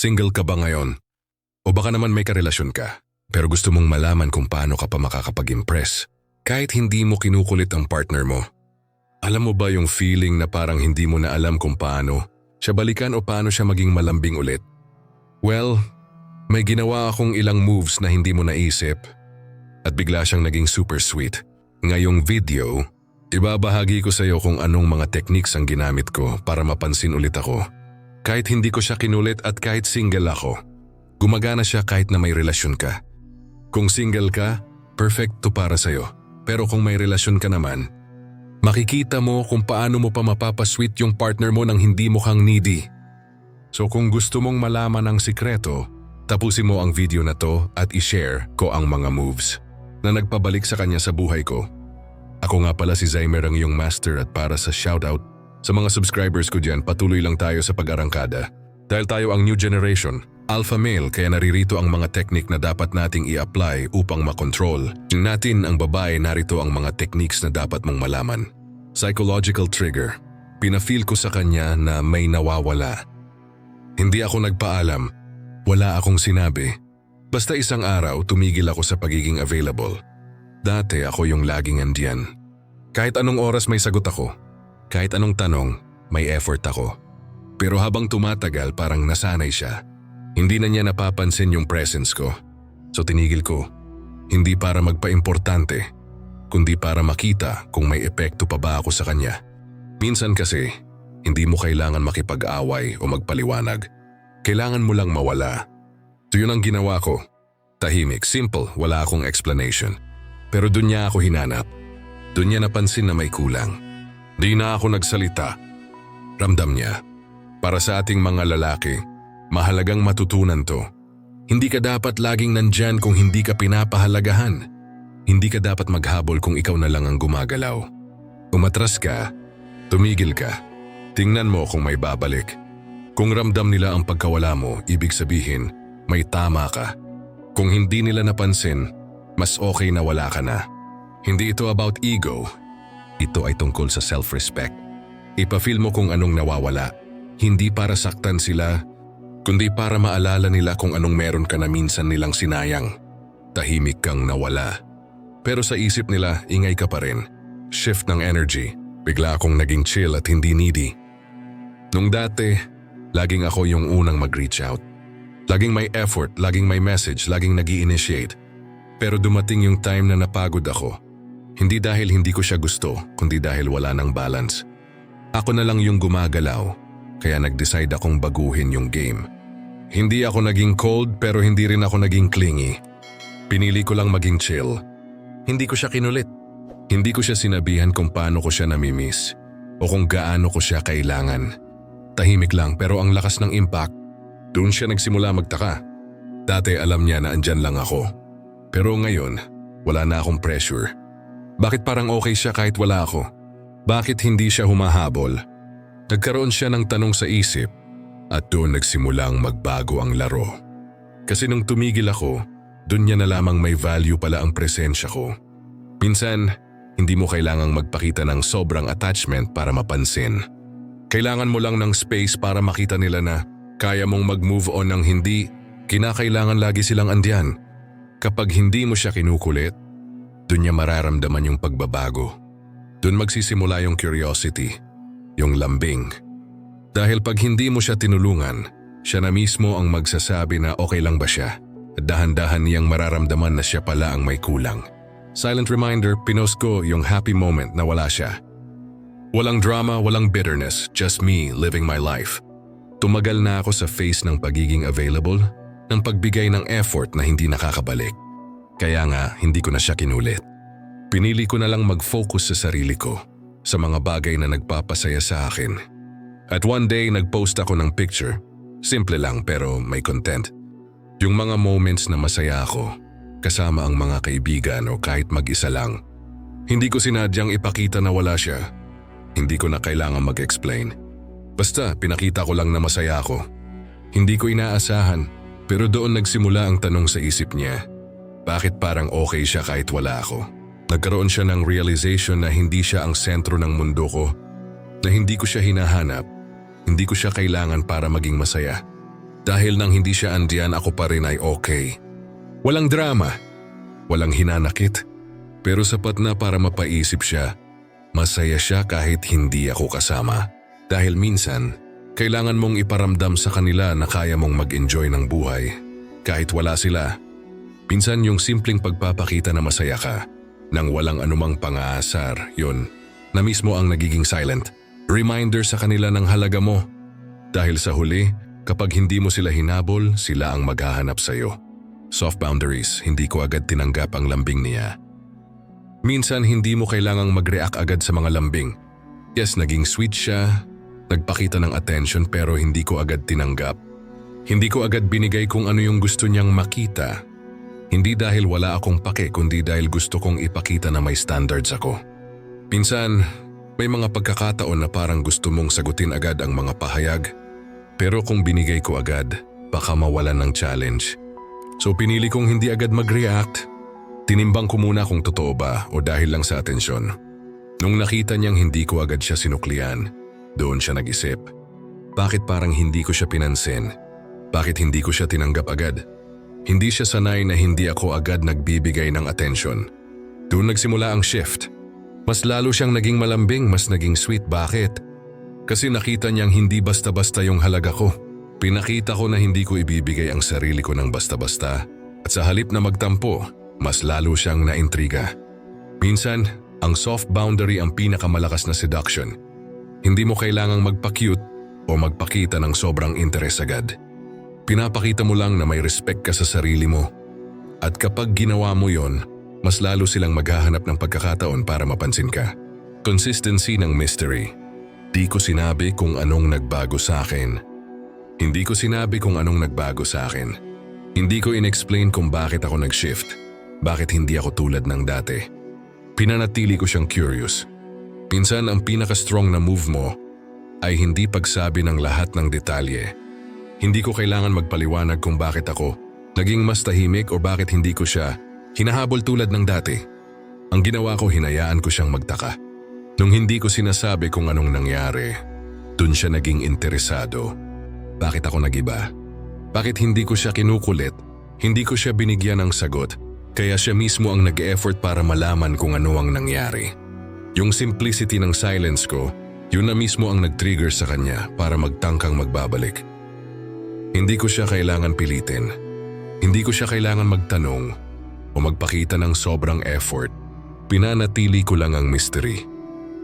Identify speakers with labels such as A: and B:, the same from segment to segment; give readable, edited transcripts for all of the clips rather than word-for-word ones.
A: Single ka ba ngayon? O baka naman may karelasyon ka, pero gusto mong malaman kung paano ka pa makakapag-impress kahit hindi mo kinukulit ang partner mo. Alam mo ba yung feeling na parang hindi mo na alam kung paano siya balikan o paano siya maging malambing ulit? Well, may ginawa akong ilang moves na hindi mo naisip at bigla siyang naging super sweet. Ngayong video, ibabahagi ko sa iyo kung anong mga techniques ang ginamit ko para mapansin ulit ako. Kahit hindi ko siya kinulit at kahit single ako, gumagana siya kahit na may relasyon ka. Kung single ka, perfect to para sa'yo. Pero kung may relasyon ka naman, makikita mo kung paano mo pa mapapasweet yung partner mo nang hindi mukhang needy. So kung gusto mong malaman ang sikreto, tapusin mo ang video na to at i-share ko ang mga moves na nagpabalik sa kanya sa buhay ko. Ako nga pala si Zymer ang iyong master at para sa shoutout, sa mga subscribers ko dyan, patuloy lang tayo sa pag-arangkada. Dahil tayo ang new generation, alpha male, kaya naririto ang mga technique na dapat nating i-apply upang makontrol. Natin ang babae, narito ang mga techniques na dapat mong malaman. Psychological trigger. Pinafeel ko sa kanya na may nawawala. Hindi ako nagpaalam. Wala akong sinabi. Basta isang araw, tumigil ako sa pagiging available. Dati ako yung laging andiyan. Kahit anong oras may sagot ako. Kahit anong tanong, may effort ako. Pero habang tumatagal parang nasanay siya. Hindi na niya napapansin yung presence ko. So tinigil ko. Hindi para magpa-importante, kundi para makita kung may epekto pa ba ako sa kanya. Minsan kasi, hindi mo kailangan makipag-away o magpaliwanag. Kailangan mo lang mawala. So yun ang ginawa ko. Tahimik, simple, wala akong explanation. Pero dun niya ako hinanap. Dun niya napansin na may kulang. Di na ako nagsalita. Ramdam niya. Para sa ating mga lalaki, mahalagang matutunan to. Hindi ka dapat laging nandyan kung hindi ka pinapahalagahan. Hindi ka dapat maghabol kung ikaw na lang ang gumagalaw. Umatras ka, tumigil ka. Tingnan mo kung may babalik. Kung ramdam nila ang pagkawala mo, ibig sabihin, may tama ka. Kung hindi nila napansin, mas okay na wala ka na. Hindi ito about ego. Ito ay tungkol sa self-respect. Ipa-feel mo kung anong nawawala. Hindi para saktan sila, kundi para maalala nila kung anong meron ka na minsan nilang sinayang. Tahimik kang nawala. Pero sa isip nila, ingay ka pa rin. Shift ng energy. Bigla akong naging chill at hindi needy. Nung dati, laging ako yung unang mag-reach out. Laging may effort, laging may message, laging nag-i-initiate. Pero dumating yung time na napagod ako. Hindi dahil hindi ko siya gusto, kundi dahil wala ng balance. Ako na lang yung gumagalaw, kaya nag-decide akong baguhin yung game. Hindi ako naging cold pero hindi rin ako naging clingy. Pinili ko lang maging chill. Hindi ko siya kinulit. Hindi ko siya sinabihan kung paano ko siya namimiss o kung gaano ko siya kailangan. Tahimik lang pero ang lakas ng impact. Doon siya nagsimula magtaka. Dati alam niya na andyan lang ako. Pero ngayon, wala na akong pressure. Bakit parang okay siya kahit wala ako? Bakit hindi siya humahabol? Nagkaroon siya ng tanong sa isip at doon nagsimulang magbago ang laro. Kasi nung tumigil ako, doon niya na lamang may value pala ang presensya ko. Minsan, hindi mo kailangang magpakita ng sobrang attachment para mapansin. Kailangan mo lang ng space para makita nila na kaya mong mag-move on ng hindi kinakailangan lagi silang andyan. Kapag hindi mo siya kinukulit, doon niya mararamdaman yung pagbabago. Doon magsisimula yung curiosity, yung lambing. Dahil pag hindi mo siya tinulungan, siya na mismo ang magsasabi na okay lang ba siya. At dahan-dahan niyang mararamdaman na siya pala ang may kulang. Silent reminder, pinost ko yung happy moment na wala siya. Walang drama, walang bitterness, just me living my life. Tumagal na ako sa phase ng pagiging available, ng pagbigay ng effort na hindi nakakabalik. Kaya nga, hindi ko na siya kinulit. Pinili ko na lang mag-focus sa sarili ko, sa mga bagay na nagpapasaya sa akin. At one day, nag-post ako ng picture. Simple lang pero may content. Yung mga moments na masaya ako, kasama ang mga kaibigan o kahit mag-isa lang. Hindi ko sinadyang ipakita na wala siya. Hindi ko na kailangan mag-explain. Basta, pinakita ko lang na masaya ako. Hindi ko inaasahan, pero doon nagsimula ang tanong sa isip niya. Bakit parang okay siya kahit wala ako? Nagkaroon siya ng realization na hindi siya ang sentro ng mundo ko, na hindi ko siya hinahanap, hindi ko siya kailangan para maging masaya. Dahil nang hindi siya andiyan, ako pa rin ay okay. Walang drama, walang hinanakit, pero sapat na para mapaisip siya. Masaya siya kahit hindi ako kasama. Dahil minsan, kailangan mong iparamdam sa kanila na kaya mong mag-enjoy ng buhay. Kahit wala sila. Minsan yung simpleng pagpapakita na masaya ka, nang walang anumang pang-aasar, yun, na mismo ang nagiging silent. Reminder sa kanila ng halaga mo. Dahil sa huli, kapag hindi mo sila hinabol, sila ang maghahanap sa'yo. Soft boundaries, hindi ko agad tinanggap ang lambing niya. Minsan hindi mo kailangang mag-react agad sa mga lambing. Yes, naging sweet siya, nagpakita ng attention pero hindi ko agad tinanggap. Hindi ko agad binigay kung ano yung gusto niyang makita. Hindi dahil wala akong pake kundi dahil gusto kong ipakita na may standards ako. Minsan, may mga pagkakataon na parang gusto mong sagutin agad ang mga pahayag. Pero kung binigay ko agad, baka mawalan ng challenge. So pinili kong hindi agad mag-react. Tinimbang ko muna kung totoo ba o dahil lang sa atensyon. Nung nakita niyang hindi ko agad siya sinuklian, doon siya nag-isip. Bakit parang hindi ko siya pinansin? Bakit hindi ko siya tinanggap agad? Hindi siya sanay na hindi ako agad nagbibigay ng atensyon. Doon nagsimula ang shift. Mas lalo siyang naging malambing, mas naging sweet. Bakit? Kasi nakita niyang hindi basta-basta yung halaga ko. Pinakita ko na hindi ko ibibigay ang sarili ko ng basta-basta. At sa halip na magtampo, mas lalo siyang naintriga. Minsan, ang soft boundary ang pinakamalakas na seduction. Hindi mo kailangang magpa-cute o magpakita ng sobrang interes agad. Pinapakita mo lang na may respect ka sa sarili mo. At kapag ginawa mo yon, mas lalo silang maghahanap ng pagkakataon para mapansin ka. Consistency ng mystery. Di ko sinabi kung anong nagbago sa akin. Hindi ko sinabi kung anong nagbago sa akin. Hindi ko inexplain kung bakit ako nag-shift. Bakit hindi ako tulad ng dati. Pinanatili ko siyang curious. Minsan ang pinaka-strong na move mo ay hindi pagsabi ng lahat ng detalye. Hindi ko kailangan magpaliwanag kung bakit ako naging mas tahimik o bakit hindi ko siya hinahabol tulad ng dati. Ang ginawa ko, hinayaan ko siyang magtaka. Nung hindi ko sinasabi kung anong nangyari, dun siya naging interesado. Bakit ako nagiba? Bakit hindi ko siya kinukulit? Hindi ko siya binigyan ng sagot, kaya siya mismo ang nag-e-effort para malaman kung ano ang nangyari. Yung simplicity ng silence ko, yun na mismo ang nag-trigger sa kanya para magtangkang magbabalik. Hindi ko siya kailangan pilitin. Hindi ko siya kailangan magtanong o magpakita ng sobrang effort. Pinanatili ko lang ang mystery.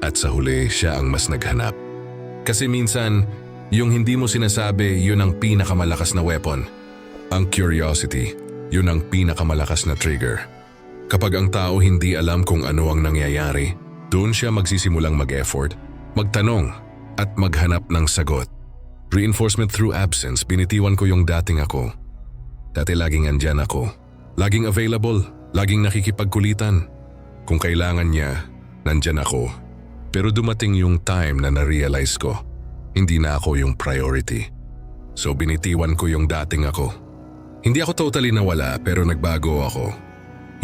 A: At sa huli, siya ang mas naghanap. Kasi minsan, yung hindi mo sinasabi, yun ang pinakamalakas na weapon. Ang curiosity, yun ang pinakamalakas na trigger. Kapag ang tao hindi alam kung ano ang nangyayari, doon siya magsisimulang mag-effort, magtanong, at maghanap ng sagot. Reinforcement through absence, binitiwan ko yung dating ako. Dati laging andyan ako. Laging available, laging nakikipagkulitan. Kung kailangan niya, nandyan ako. Pero dumating yung time na na-realize ko, hindi na ako yung priority. So binitiwan ko yung dating ako. Hindi ako totally nawala pero nagbago ako.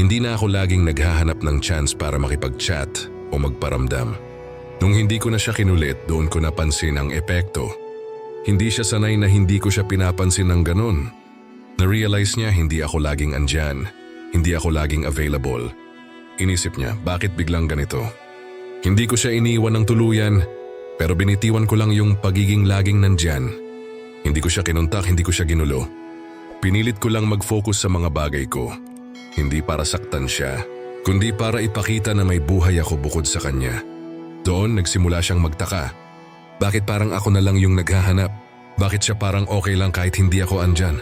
A: Hindi na ako laging naghahanap ng chance para makipag-chat o magparamdam. Nung hindi ko na siya kinulit, doon ko napansin ang epekto. Hindi siya sanay na hindi ko siya pinapansin ng ganun. Na-realize niya hindi ako laging andyan, hindi ako laging available. Inisip niya, bakit biglang ganito? Hindi ko siya iniwan ng tuluyan, pero binitiwan ko lang yung pagiging laging nandyan. Hindi ko siya kinuntak, hindi ko siya ginulo. Pinilit ko lang mag-focus sa mga bagay ko. Hindi para saktan siya, kundi para ipakita na may buhay ako bukod sa kanya. Doon nagsimula siyang magtaka. Bakit parang ako na lang yung naghahanap? Bakit siya parang okay lang kahit hindi ako andyan?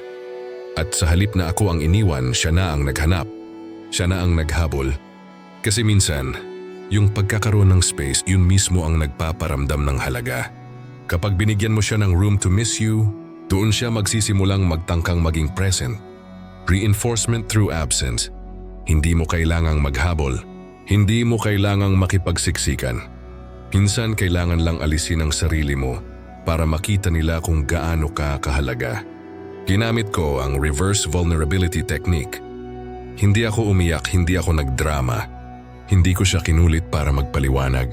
A: At sa halip na ako ang iniwan, siya na ang naghanap. Siya na ang naghabol. Kasi minsan, yung pagkakaroon ng space, yun mismo ang nagpaparamdam ng halaga. Kapag binigyan mo siya ng room to miss you, doon siya magsisimulang magtangkang maging present. Reinforcement through absence. Hindi mo kailangang maghabol. Hindi mo kailangang makipagsiksikan. Minsan kailangan lang alisin ang sarili mo para makita nila kung gaano ka kahalaga. Ginamit ko ang reverse vulnerability technique. Hindi ako umiyak, hindi ako nagdrama. Hindi ko siya kinulit para magpaliwanag.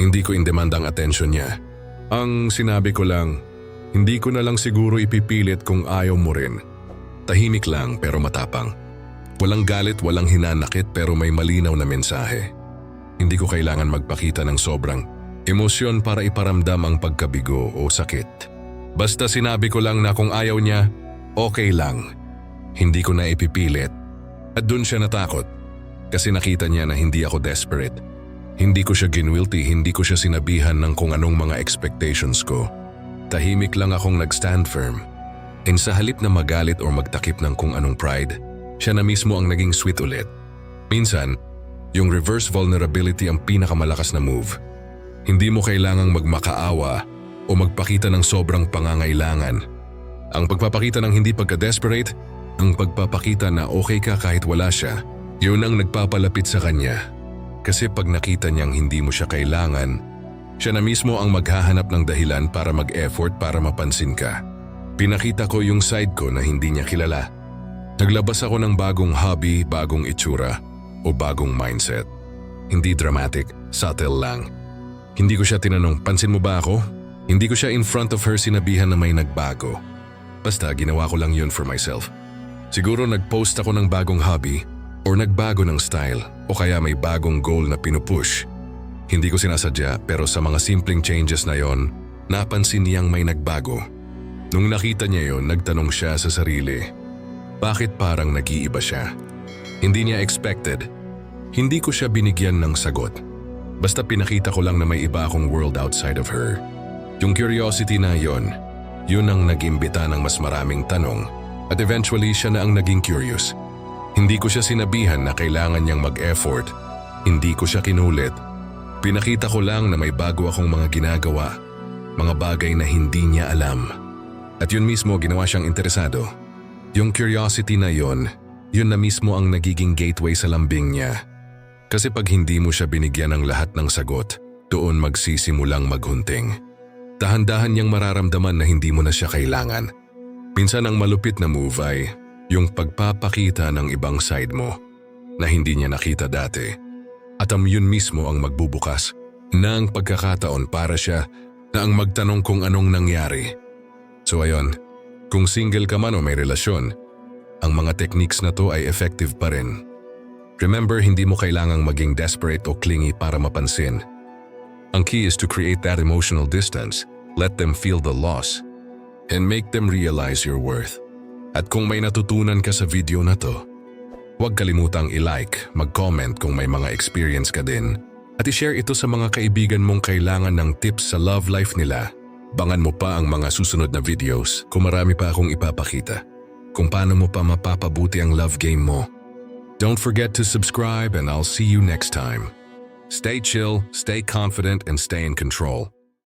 A: Hindi ko indemand ang atensyon niya. Ang sinabi ko lang, Hindi ko na lang siguro ipipilit kung ayaw mo rin. Tahimik lang pero matapang. Walang galit, walang hinanakit pero may malinaw na mensahe. Hindi ko kailangan magpakita ng sobrang emosyon para iparamdam ang pagkabigo o sakit. Basta sinabi ko lang na kung ayaw niya, okay lang. Hindi ko na ipipilit. At dun siya natakot. Kasi nakita niya na hindi ako desperate. Hindi ko siya ginwilty, hindi ko siya sinabihan ng kung anong mga expectations ko. Tahimik lang akong nag-stand firm. And sa halip na magalit o magtakip ng kung anong pride, siya na mismo ang naging sweet ulit. Minsan, yung reverse vulnerability ang pinakamalakas na move. Hindi mo kailangang magmakaawa o magpakita ng sobrang pangangailangan. Ang pagpapakita ng hindi pagka-desperate, ang pagpapakita na okay ka kahit wala siya, yun ang nagpapalapit sa kanya. Kasi pag nakita niyang hindi mo siya kailangan, siya na mismo ang maghahanap ng dahilan para mag-effort para mapansin ka. Pinakita ko yung side ko na hindi niya kilala. Naglabas ako ng bagong hobby, bagong itsura, o bagong mindset. Hindi dramatic, subtle lang. Hindi ko siya tinanong, pansin mo ba ako? Hindi ko siya in front of her sinabihan na may nagbago. Basta ginawa ko lang yun for myself. Siguro nag-post ako ng bagong hobby, or nagbago ng style, o kaya may bagong goal na pinupush. Hindi ko sinasadya pero sa mga simpleng changes na yon, napansin niyang may nagbago. Nung nakita niya yon, nagtanong siya sa sarili, bakit parang nag-iiba siya? Hindi niya expected. Hindi ko siya binigyan ng sagot. Basta pinakita ko lang na may iba akong world outside of her. Yung curiosity na yon, yun ang nag-imbita ng mas maraming tanong at eventually siya na ang naging curious. Hindi ko siya sinabihan na kailangan niyang mag-effort. Hindi ko siya kinulit. Pinakita ko lang na may bago akong mga ginagawa, mga bagay na hindi niya alam. At yun mismo ginawa siyang interesado. Yung curiosity na yun na mismo ang nagiging gateway sa lambing niya. Kasi pag hindi mo siya binigyan ng lahat ng sagot, doon magsisimulang maghunting. Dahan-dahan niyang mararamdaman na hindi mo na siya kailangan. Minsan ang malupit na move ay yung pagpapakita ng ibang side mo na hindi niya nakita dati. At yun mismo ang magbubukas ng pagkakataon para siya na ang magtanong kung anong nangyari. So ayon, kung single ka man o may relasyon, ang mga techniques na to ay effective pa rin. Remember, hindi mo kailangang maging desperate o clingy para mapansin. Ang key is to create that emotional distance, let them feel the loss, and make them realize your worth. At kung may natutunan ka sa video na to, huwag kalimutang i-like, mag-comment kung may mga experience ka din, at i-share ito sa mga kaibigan mong kailangan ng tips sa love life nila. Bangan mo pa ang mga susunod na videos kung marami pa akong ipapakita. Kung paano mo pa mapapabuti ang love game mo. Don't forget to subscribe and I'll see you next time. Stay chill, stay confident, and stay in control.